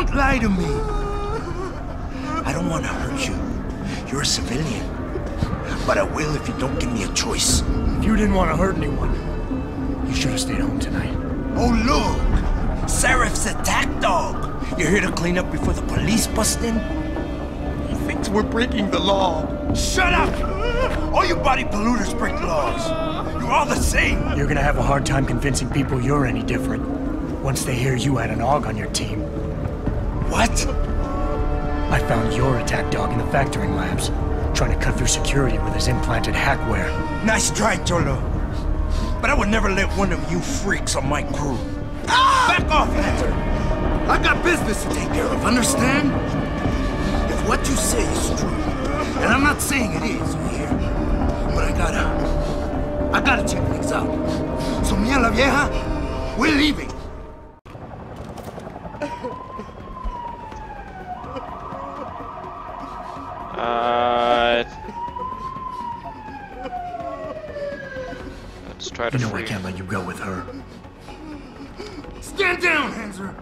Don't lie to me. I don't want to hurt you. You're a civilian. But I will if you don't give me a choice. If you didn't want to hurt anyone, you should have stayed home tonight. Oh, look! Serif's attack dog! You're here to clean up before the police bust in? He thinks we're breaking the law. Shut up! All you body polluters break laws. You're all the same. You're gonna have a hard time convincing people you're any different once they hear you had an AUG on your team. What? I found your attack dog in the factoring labs, trying to cut through security with his implanted hackware. Nice try, Cholo. But I would never let one of you freaks on my crew. Ah! Back off, Hunter! I got business to take care of, understand? If what you say is true, and I'm not saying it is, you hear? But I gotta check things out. So me and la vieja, we're leaving. Let's try to I can't let you go with her. Stand down, Hanser!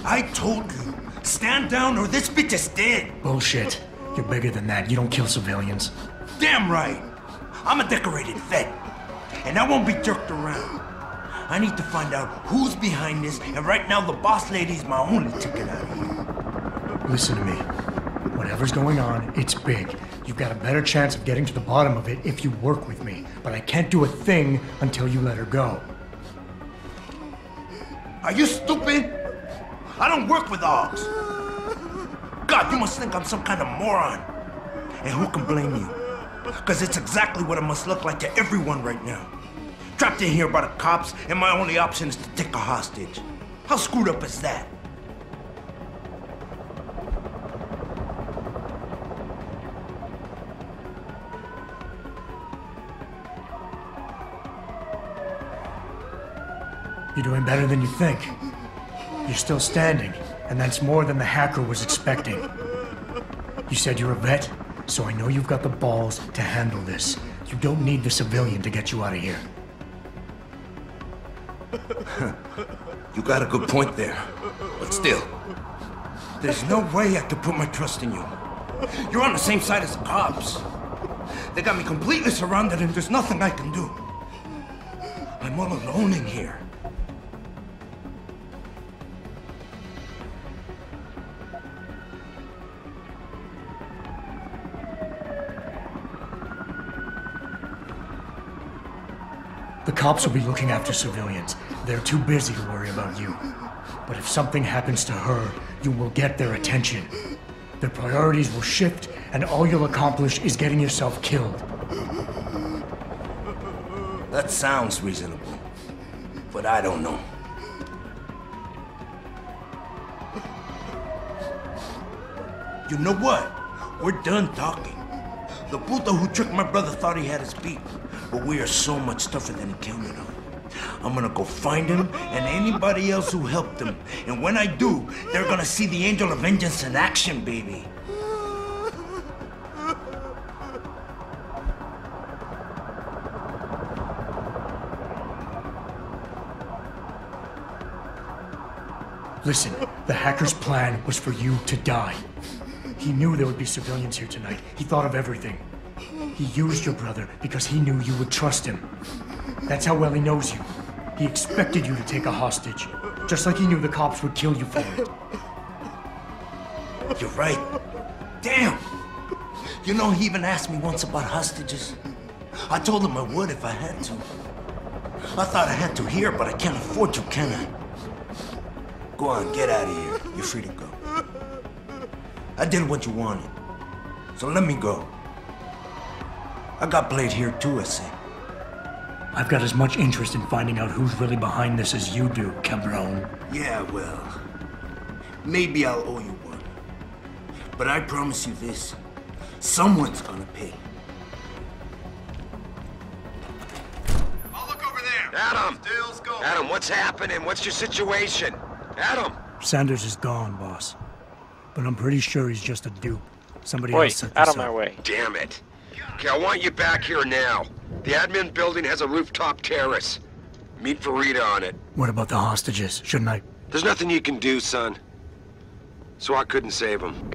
I told you, stand down or this bitch is dead! Bullshit. You're bigger than that. You don't kill civilians. Damn right! I'm a decorated vet, and I won't be jerked around. I need to find out who's behind this, and right now the boss lady's my only ticket out of here. Listen to me. Whatever's going on, it's big. You've got a better chance of getting to the bottom of it if you work with me. But I can't do a thing until you let her go. Are you stupid? I don't work with AUGs. God, you must think I'm some kind of moron. And who can blame you? Because it's exactly what it must look like to everyone right now. Trapped in here by the cops, and my only option is to take a hostage. How screwed up is that? You're doing better than you think. You're still standing, and that's more than the hacker was expecting. You said you're a vet, so I know you've got the balls to handle this. You don't need the civilian to get you out of here. You got a good point there. But still, there's no way I could put my trust in you. You're on the same side as the cops. They got me completely surrounded and there's nothing I can do. I'm all alone in here. The cops will be looking after civilians. They're too busy to worry about you. But if something happens to her, you will get their attention. Their priorities will shift, and all you'll accomplish is getting yourself killed. That sounds reasonable, but I don't know. You know what? We're done talking. The puto who tricked my brother thought he had us beat, but we are so much tougher than he counted on. I'm gonna go find him and anybody else who helped him. And when I do, they're gonna see the Angel of Vengeance in action, baby. Listen, the hacker's plan was for you to die. He knew there would be civilians here tonight. He thought of everything. He used your brother because he knew you would trust him. That's how well he knows you. He expected you to take a hostage, just like he knew the cops would kill you for it. You're right. Damn! You know, he even asked me once about hostages. I told him I would if I had to. I thought I had to here, but I can't afford to, can I? Go on, get out of here. You're free to go. I did what you wanted, so let me go. I got played here too, I say. I've got as much interest in finding out who's really behind this as you do, Cabron. Yeah, well, maybe I'll owe you one. But I promise you this, someone's gonna pay. I'll look over there. Adam! Stills go. Adam, what's happening? What's your situation? Adam! Sanders is gone, boss. But I'm pretty sure he's just a dupe. Somebody else Wait, set this out of up. my way. Damn it. Okay, I want you back here now. The admin building has a rooftop terrace. Meet Farida on it. What about the hostages? Shouldn't I? There's nothing you can do, son. so I couldn't save him.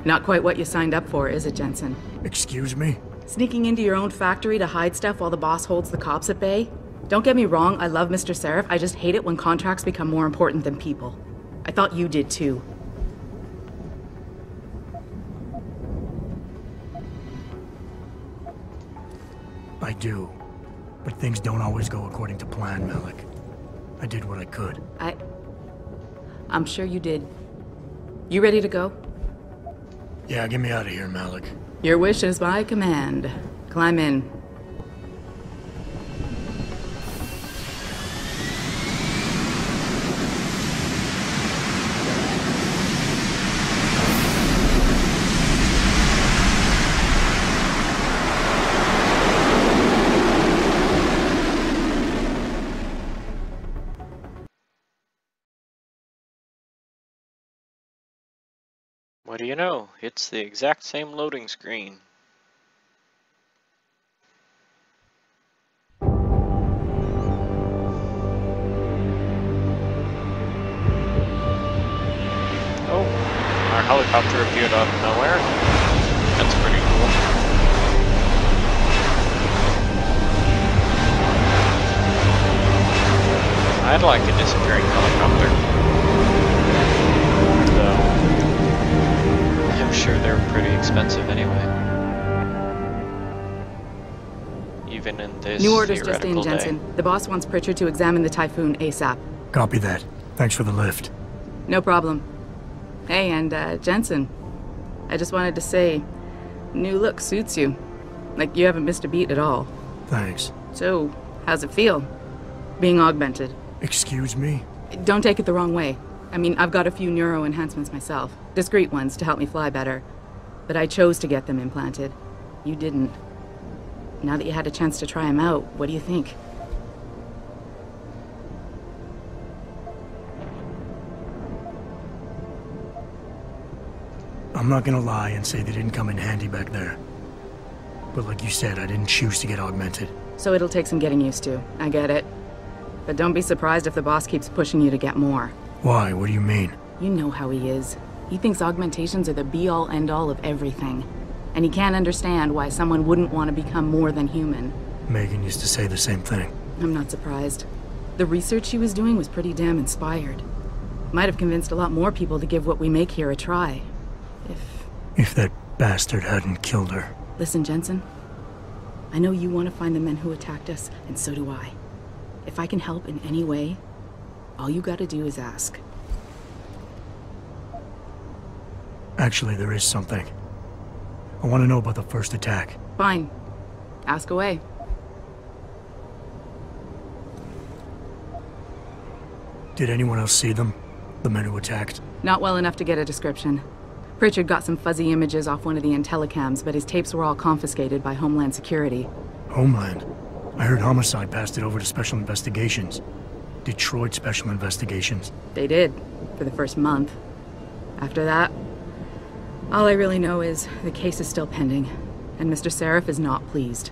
Not quite what you signed up for, is it, Jensen? Excuse me? Sneaking into your own factory to hide stuff while the boss holds the cops at bay? Don't get me wrong, I love Mr. Seraph. I just hate it when contracts become more important than people. I thought you did too. I do. But things don't always go according to plan, Malik. I did what I could. I'm sure you did. You ready to go? Yeah, get me out of here, Malik. Your wish is my command. Climb in. What do you know? It's the exact same loading screen. Oh, our helicopter appeared out of nowhere. That's pretty cool. I'd like a disappearing helicopter. Though, I'm sure they're pretty expensive anyway. Even in this New orders just in, theoretical Jensen. day. The boss wants Pritchard to examine the Typhoon ASAP. Copy that. Thanks for the lift. No problem. Hey, and Jensen, I just wanted to say, new look suits you. Like you haven't missed a beat at all. Thanks. So, how's it feel? Being augmented? Excuse me? Don't take it the wrong way. I mean, I've got a few neuro enhancements myself. Discreet ones to help me fly better. But I chose to get them implanted. You didn't. Now that you had a chance to try them out, what do you think? I'm not gonna lie and say they didn't come in handy back there. But like you said, I didn't choose to get augmented. So it'll take some getting used to. I get it. But don't be surprised if the boss keeps pushing you to get more. Why? What do you mean? You know how he is. He thinks augmentations are the be-all, end-all of everything. And he can't understand why someone wouldn't want to become more than human. Megan used to say the same thing. I'm not surprised. The research she was doing was pretty damn inspired. Might have convinced a lot more people to give what we make here a try. If that bastard hadn't killed her. Listen, Jensen. I know you want to find the men who attacked us, and so do I. If I can help in any way, all you gotta do is ask. Actually, there is something. I want to know about the first attack. Fine. Ask away. Did anyone else see them? The men who attacked? Not well enough to get a description. Pritchard got some fuzzy images off one of the Intellicams, but his tapes were all confiscated by Homeland Security. Homeland? I heard Homicide passed it over to Special Investigations. Detroit Special Investigations. They did, for the first month. After that, all I really know is the case is still pending, and Mr. Seraph is not pleased.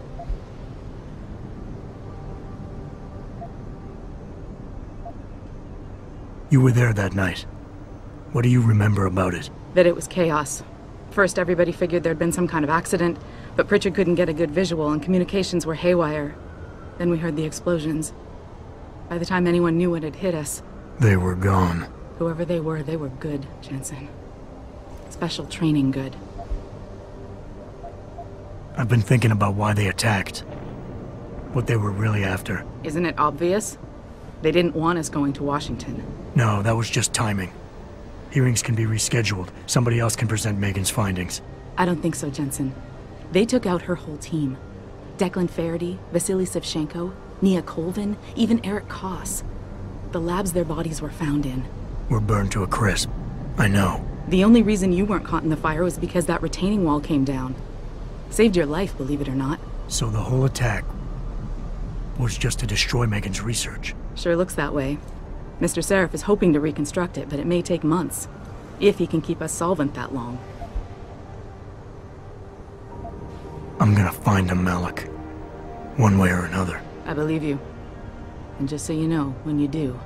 You were there that night. What do you remember about it? That it was chaos. First, everybody figured there'd been some kind of accident, but Pritchard couldn't get a good visual and communications were haywire. Then we heard the explosions. By the time anyone knew what had hit us... They were gone. Whoever they were good, Jensen. Special training good. I've been thinking about why they attacked. What they were really after. Isn't it obvious? They didn't want us going to Washington. No, that was just timing. Hearings can be rescheduled. Somebody else can present Megan's findings. I don't think so, Jensen. They took out her whole team. Declan Faraday, Vasily Savchenko, Nia Colvin, even Eric Koss. The labs their bodies were found in. Were burned to a crisp. I know. The only reason you weren't caught in the fire was because that retaining wall came down. Saved your life, believe it or not. So the whole attack was just to destroy Megan's research. Sure looks that way. Mr. Seraph is hoping to reconstruct it, but it may take months. If he can keep us solvent that long. I'm gonna find him, Malik. One way or another. I believe you. And just so you know, when you do,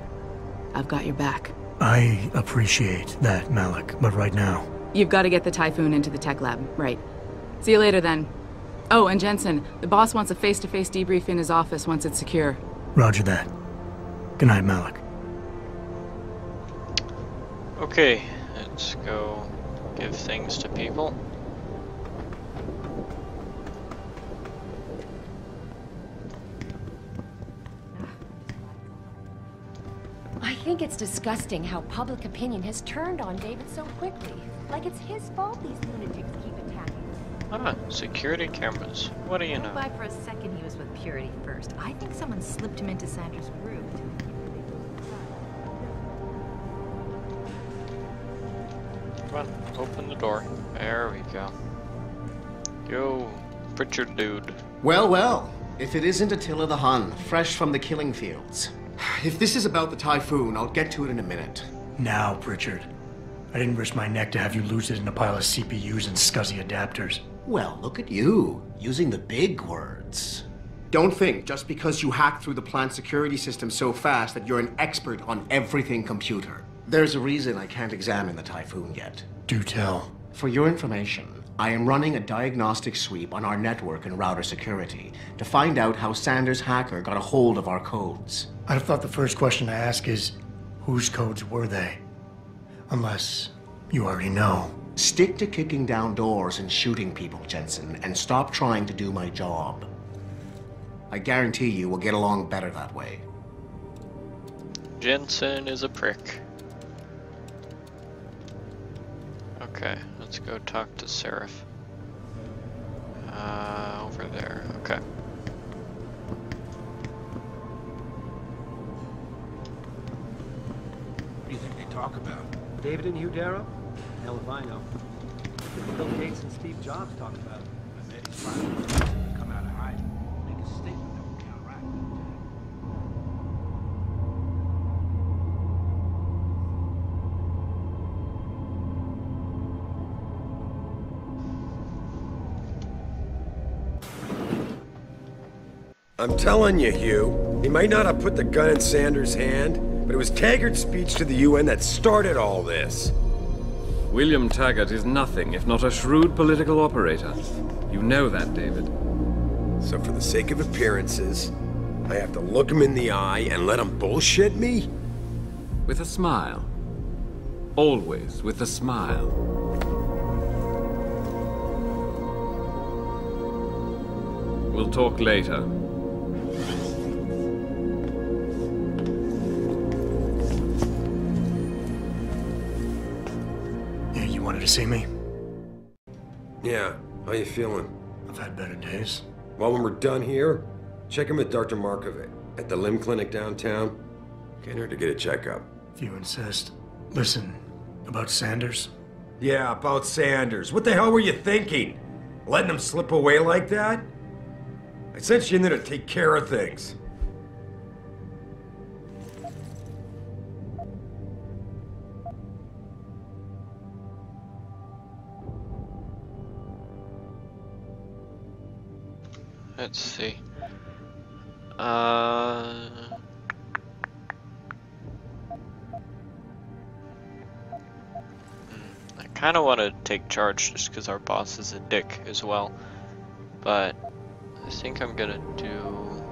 I've got your back. I appreciate that, Malik, but right now... You've got to get the Typhoon into the tech lab, right. See you later, then. Oh, and Jensen, the boss wants a face-to-face debrief in his office once it's secure. Roger that. Good night, Malik. Okay, let's go give things to people. I think it's disgusting how public opinion has turned on David so quickly. Like it's his fault these lunatics keep attacking. Ah, security cameras. What do you know? Why, for a second he was with Purity first. I think someone slipped him into Sanders' groove. Come on, open the door. There we go. Yo, Pritchard dude. Well, well. If it isn't Attila the Hun, fresh from the killing fields. If this is about the Typhoon, I'll get to it in a minute. Now, Pritchard. I didn't risk my neck to have you lose it in a pile of CPUs and scuzzy adapters. Well, look at you, using the big words. Don't think just because you hacked through the plant security system so fast that you're an expert on everything computer. There's a reason I can't examine the Typhoon yet. Do tell. For your information, I am running a diagnostic sweep on our network and router security to find out how Sanders' hacker got a hold of our codes. I'd have thought the first question to ask is, whose codes were they? Unless you already know. Stick to kicking down doors and shooting people, Jensen, and stop trying to do my job. I guarantee you we'll get along better that way. Jensen is a prick. Okay, let's go talk to Seraph. Over there, okay. What do you think they talk about? David and Hugh Darrow? Hell if I know. Bill Gates and Steve Jobs talked about it. I bet he's trying to come out of hiding. Make a statement that will counteract I'm telling you, Hugh, he might not have put the gun in Sanders' hand, but it was Taggart's speech to the UN that started all this. William Taggart is nothing if not a shrewd political operator. You know that, David. So for the sake of appearances, I have to look him in the eye and let him bullshit me? With a smile. Always with a smile. We'll talk later. Wanted to see me? Yeah, how you feeling? I've had better days. Well, when we're done here, check in with Dr. Markovic at the limb clinic downtown. Get her to get a checkup. If you insist. Listen, about Sanders? Yeah, about Sanders. What the hell were you thinking? Letting him slip away like that? I sent you in there to take care of things. Let's see. I kind of want to take charge just because our boss is a dick as well. But I think I'm gonna do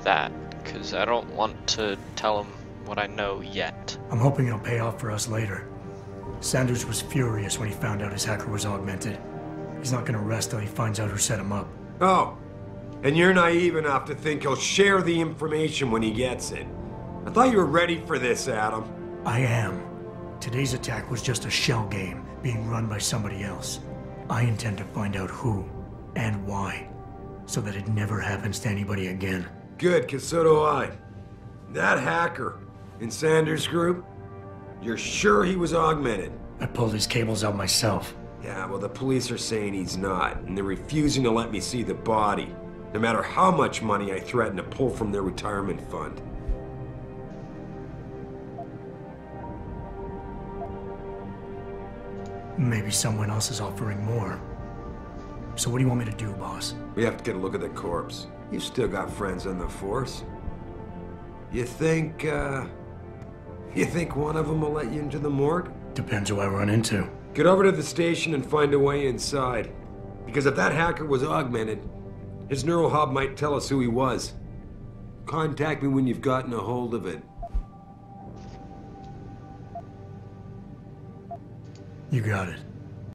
that because I don't want to tell him what I know yet. I'm hoping it'll pay off for us later. Sanders was furious when he found out his hacker was augmented. He's not gonna rest till he finds out who set him up. Oh, and you're naive enough to think he'll share the information when he gets it. I thought you were ready for this, Adam. I am. Today's attack was just a shell game being run by somebody else. I intend to find out who and why, so that it never happens to anybody again. Good, 'cause so do I. That hacker in Sanders' group, you're sure he was augmented? I pulled his cables out myself. Yeah, well, the police are saying he's not, and they're refusing to let me see the body, no matter how much money I threaten to pull from their retirement fund. Maybe someone else is offering more. So what do you want me to do, boss? We have to get a look at the corpse. You've still got friends in the force. You think, You think one of them will let you into the morgue? Depends who I run into. Get over to the station and find a way inside. Because if that hacker was augmented, his neural hub might tell us who he was. Contact me when you've gotten a hold of it. You got it.